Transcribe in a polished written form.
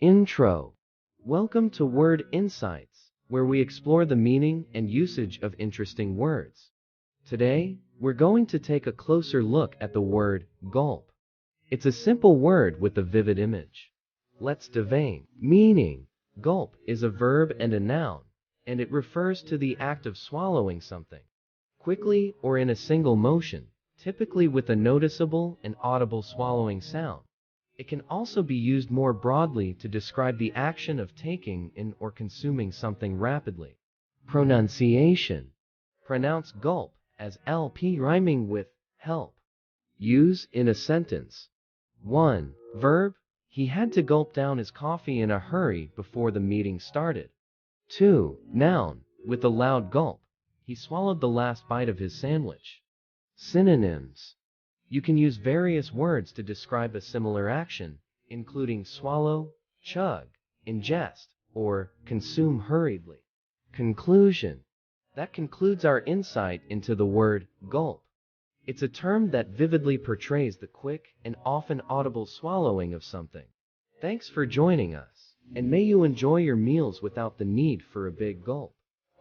Intro. Welcome to Word Insights, where we explore the meaning and usage of interesting words. Today, we're going to take a closer look at the word gulp. It's a simple word with a vivid image. Let's divine. Meaning. Gulp is a verb and a noun, and it refers to the act of swallowing something quickly or in a single motion, typically with a noticeable and audible swallowing sound. It can also be used more broadly to describe the action of taking in or consuming something rapidly. Pronunciation. Pronounce gulp as LP rhyming with help. Use in a sentence. 1. Verb. He had to gulp down his coffee in a hurry before the meeting started. 2. Noun. With a loud gulp, he swallowed the last bite of his sandwich. Synonyms. You can use various words to describe a similar action, including swallow, chug, ingest, or consume hurriedly. Conclusion. That concludes our insight into the word gulp. It's a term that vividly portrays the quick and often audible swallowing of something. Thanks for joining us, and may you enjoy your meals without the need for a big gulp.